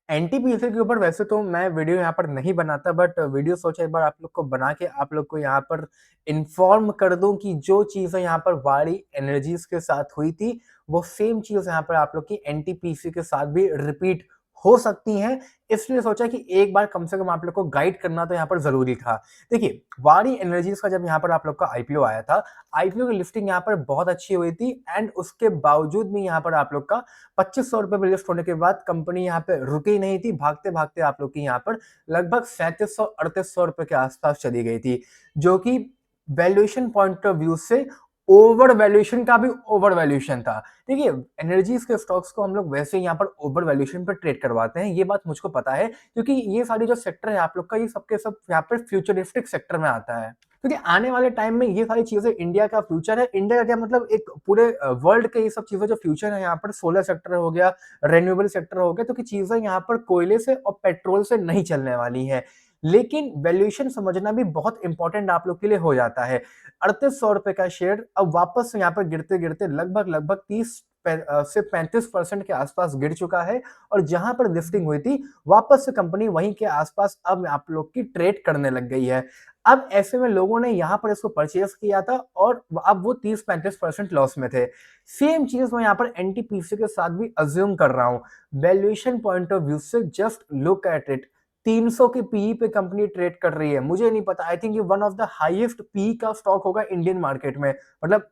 NTPC के ऊपर वैसे तो मैं वीडियो यहाँ पर नहीं बनाता, बट वीडियो सोचा एक बार आप लोग को बना के आप लोग को यहाँ पर इन्फॉर्म कर दूं कि जो चीज़ें यहाँ पर वारी एनर्जीज के साथ हुई थी वो सेम चीज़ यहाँ पर आप लोग की एनटीपीसी के साथ भी रिपीट हो सकती हैं। इसलिए सोचा कि एक बार कम से कम आप लोग को गाइड करना तो यहाँ पर जरूरी था। देखिए, वारी एनर्जीज का जब यहाँ पर आप लोग का आईपीओ आया था, आईपीओ की लिस्टिंग यहाँ पर बहुत अच्छी हुई थी एंड उसके बावजूद भी यहाँ पर आप लोग का 2500 रुपए में लिस्ट होने के बाद कंपनी यहाँ पे रुकी नहीं थी, भागते भागते आप लोग की यहाँ पर लगभग 3700-3800 रुपए के आसपास चली गई थी, जो कि वैल्यूएशन पॉइंट ऑफ व्यू से ओवर वैल्यूएशन का भी ओवर वैल्यूएशन था। देखिए, एनर्जीज के स्टॉक्स को हम लोग वैसे यहाँ पर ओवर वैल्यूएशन पर ट्रेड करवाते हैं, ये बात मुझको पता है, क्योंकि ये सारी जो सेक्टर है आप लोग का, ये सबके सब यहाँ पर फ्यूचरिस्टिक सेक्टर में आता है, क्योंकि आने वाले टाइम में ये सारी चीजें इंडिया का फ्यूचर है। इंडिया का क्या मतलब, एक पूरे वर्ल्ड के ये सब चीजें जो फ्यूचर है, यहाँ पर सोलर सेक्टर हो गया, रेन्यूएबल सेक्टर हो गया, तो कि चीजें यहाँ पर कोयले से और पेट्रोल से नहीं चलने वाली है। लेकिन वैल्यूएशन समझना भी बहुत इंपॉर्टेंट आप लोग के लिए हो जाता है। 3800 रुपए का शेयर अब वापस यहाँ पर गिरते गिरते लगभग लगभग 30 से 35% के आसपास गिर चुका है, और जहां पर लिस्टिंग हुई थी वापस से कंपनी वहीं के आसपास अब आप लोग की ट्रेड करने लग गई है। अब ऐसे में लोगों ने यहाँ पर इसको परचेज किया था और अब वो 30-35% लॉस में थे। सेम चीज मैं यहाँ पर एनटीपीसी के साथ भी अज्यूम कर रहा हूँ। वैल्यूएशन पॉइंट ऑफ व्यू से जस्ट लुक एट इट, 300 के पीई पे कंपनी ट्रेड कर रही है। मुझे नहीं पता, आई थिंक ये one of the highest PE का स्टॉक होगा इंडियन मार्केट में। मतलब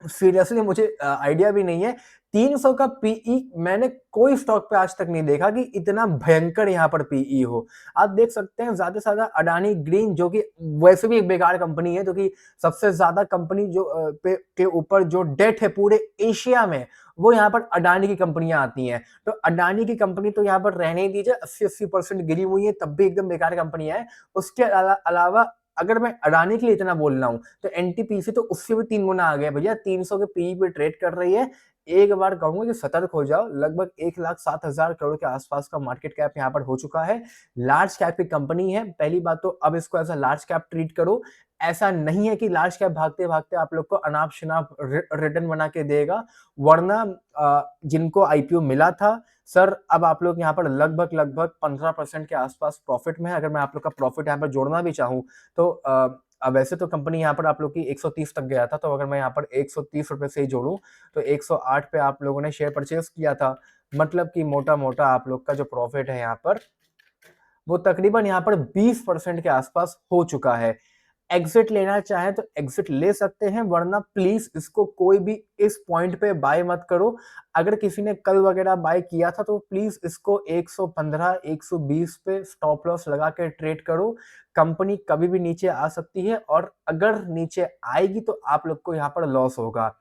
सीरियसली मुझे आइडिया भी नहीं है। 300 का पीई मैंने कोई स्टॉक पे आज तक नहीं देखा कि इतना भयंकर यहाँ पर पीई हो। आप देख सकते हैं ज्यादा से ज्यादा अडानी ग्रीन, जो कि वैसे भी एक बेकार कंपनी है, जो कि सबसे ज्यादा कंपनी जो पे के ऊपर जो डेट है पूरे एशिया में, वो यहाँ पर अडानी की कंपनियां आती हैं। तो अडानी की कंपनी तो यहाँ पर रहने ही दीजिए, 80-80% गिरी हुई है, तब भी एकदम बेकार कंपनियां है। उसके अलावा अगर मैं अडानी के लिए इतना बोल रहा हूँ, तो एनटीपीसी तो उससे भी 3 गुना आ गया भैया, 300 के पीई पे ट्रेड कर रही है। एक बार कहूंगा कि सतर्क हो जाओ। लगभग 1,07,000 करोड़ के आसपास का मार्केट कैप यहाँ पर हो चुका है। लार्ज कैप की कंपनी है, पहली बात तो अब इसको as a large cap treat करो। ऐसा नहीं है कि लार्ज कैप भागते भागते आप लोग को अनाप शनाप रिटर्न बना के देगा, वरना जिनको आईपीओ मिला था सर, अब आप लोग यहाँ पर लगभग लगभग 15% के आसपास प्रॉफिट में है। अगर मैं आप लोग का प्रॉफिट यहाँ पर जोड़ना भी चाहूँ तो अब वैसे तो कंपनी यहाँ पर आप लोग की 130 तक गया था, तो अगर मैं यहाँ पर 130 रुपए से ही जोड़ूं तो 108 पे आप लोगों ने शेयर परचेज किया था। मतलब कि मोटा मोटा आप लोग का जो प्रॉफिट है यहाँ पर, वो तकरीबन यहाँ पर 20% के आसपास हो चुका है। एग्जिट लेना चाहें तो एग्जिट ले सकते हैं, वरना प्लीज इसको कोई भी इस पॉइंट पे बाय मत करो। अगर किसी ने कल वगैरह बाय किया था तो प्लीज इसको 115 120 पे स्टॉप लॉस लगा के ट्रेड करो। कंपनी कभी भी नीचे आ सकती है, और अगर नीचे आएगी तो आप लोग को यहाँ पर लॉस होगा।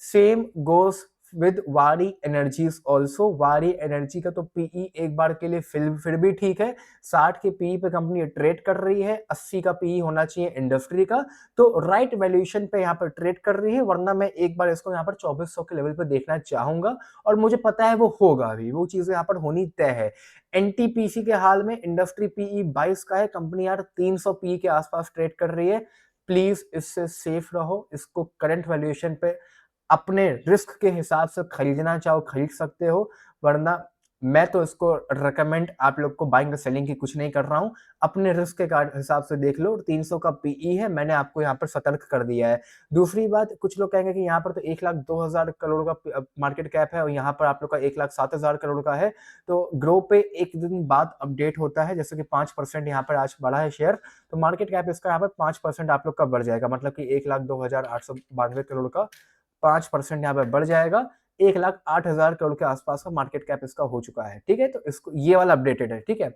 सेम गोस विद वारी एनर्जीज ऑल्सो। वारी एनर्जी का तो पीई एक बार के लिए फिर भी ठीक है, 60 के पीई पे कंपनी ट्रेड कर रही है, 80 का पीई होना चाहिए इंडस्ट्री का, तो राइट वैल्यूएशन पे यहाँ पर ट्रेड कर रही है। वरना मैं एक बार इसको यहाँ पर 2400 के लेवल पे देखना चाहूंगा, और मुझे पता है वो होगा भी, वो चीजें यहाँ पर होनी तय है। एनटीपीसी के हाल में इंडस्ट्री पीई 22 का है, कंपनी यार 300 पीई के आसपास ट्रेड कर रही है। प्लीज इससे सेफ रहो, इसको करंट वैल्यूएशन पे अपने रिस्क के हिसाब से खरीदना चाहो खरीद सकते हो, वरना मैं तो इसको रेकमेंड आप लोग को बाइंग सेलिंग की कुछ नहीं कर रहा हूं। अपने रिस्क के हिसाब से देख लो। 300 का पीई है, मैंने आपको यहाँ पर सतर्क कर दिया है। दूसरी बात, कुछ लोग कहेंगे कि यहाँ पर तो 1,02,000 करोड़ का मार्केट कैप है और यहाँ पर आप लोग का 1,07,000 करोड़ का है। तो ग्रो पे एक दिन बाद अपडेट होता है, जैसे कि 5% यहाँ पर आज बढ़ा है शेयर, तो मार्केट कैप इसका यहाँ पर 5% आप लोग का बढ़ जाएगा। मतलब कि 1,02,892 करोड़ का 5% यहाँ पे बढ़ जाएगा। 1,08,000 करोड़ के आसपास का मार्केट कैप इसका हो चुका है। ठीक है, तो इसको ये वाला अपडेटेड है। ठीक है,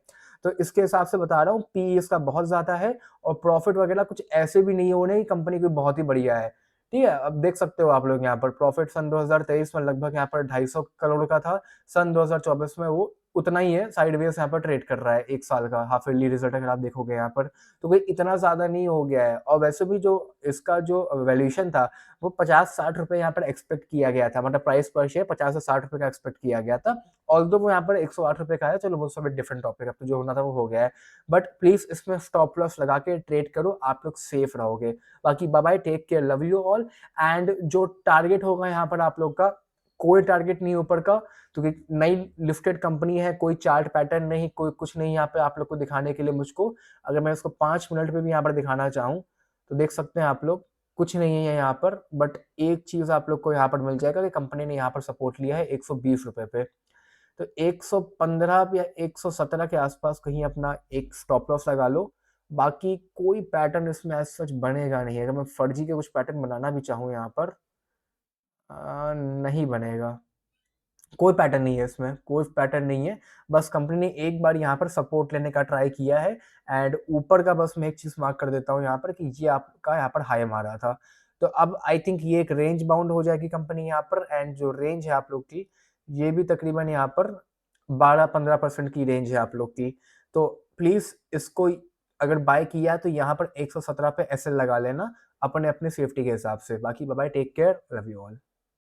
तो इसके हिसाब से बता रहा हूँ, पी इसका बहुत ज्यादा है और प्रॉफिट वगैरह कुछ ऐसे भी नहीं होने की कंपनी कोई बहुत ही बढ़िया है। ठीक है, अब देख सकते हो आप लोग यहाँ पर प्रॉफिट सन 2023 में लगभग यहाँ पर 250 करोड़ का था, सन 2024 में वो उतना ही है, साइडवेज यहाँ पर ट्रेड कर रहा है। एक साल का हाफ ईयरली रिजल्ट अगर आप देखोगे यहाँ पर, तो कोई इतना ज्यादा नहीं हो गया है। और वैसे भी जो इसका जो वैल्यूएशन था वो 50-60 रुपए यहाँ पर एक्सपेक्ट किया गया था, मतलब प्राइस पर शेयर 50 से 60 रुपए का एक्सपेक्ट किया गया था। ऑल्दो वो यहाँ पर 108 रुपए का है, चलो वो सब एक डिफरेंट टॉपिक है, तो जो होना था वो हो गया है। बट प्लीज इसमें स्टॉप लॉस लगा के ट्रेड करो, आप लोग सेफ रहोगे। बाकी bye bye, take care, love you all. And जो टारगेट होगा यहाँ पर आप लोग का कोई टारगेट नहीं ऊपर का, क्योंकि नई लिस्टेड कंपनी है, कोई चार्ट पैटर्न नहीं, कोई कुछ नहीं यहाँ पे आप लोग को दिखाने के लिए मुझको। अगर मैं इसको 5 मिनट पे भी यहाँ पर दिखाना चाहूँ, तो देख सकते हैं आप लोग, कुछ नहीं है यहाँ पर। बट एक चीज़ आप लोग को यहाँ पर मिल जाएगा कि कंपनी ने यहाँ पर सपोर्ट लिया है ₹120 पे। तो 115 या 117 के आसपास कहीं अपना एक स्टॉप लॉस लगा लो। बाकी कोई पैटर्न इसमें एज़ सच बनेगा नहीं। अगर मैं फर्जी के कुछ पैटर्न बनाना भी चाहूँ यहाँ पर नहीं बनेगा। कोई पैटर्न नहीं है इसमें, कोई पैटर्न नहीं है। बस कंपनी ने एक बार यहाँ पर सपोर्ट लेने का ट्राई किया है एंड ऊपर का बस मैं एक चीज़ मार्क कर देता हूँ यहाँ पर कि ये आपका यहाँ पर हाई मारा था। तो अब आई थिंक ये एक रेंज बाउंड हो जाएगी कंपनी यहाँ पर एंड जो रेंज है आप लोग की, ये भी तकरीबन यहाँ पर 12-15% की रेंज है आप लोग की। तो प्लीज़ इसको अगर बाय किया है तो यहाँ पर 117 पे एसएल लगा लेना अपने-अपने सेफ्टी के हिसाब से। बाकी bye bye, take care, love you all.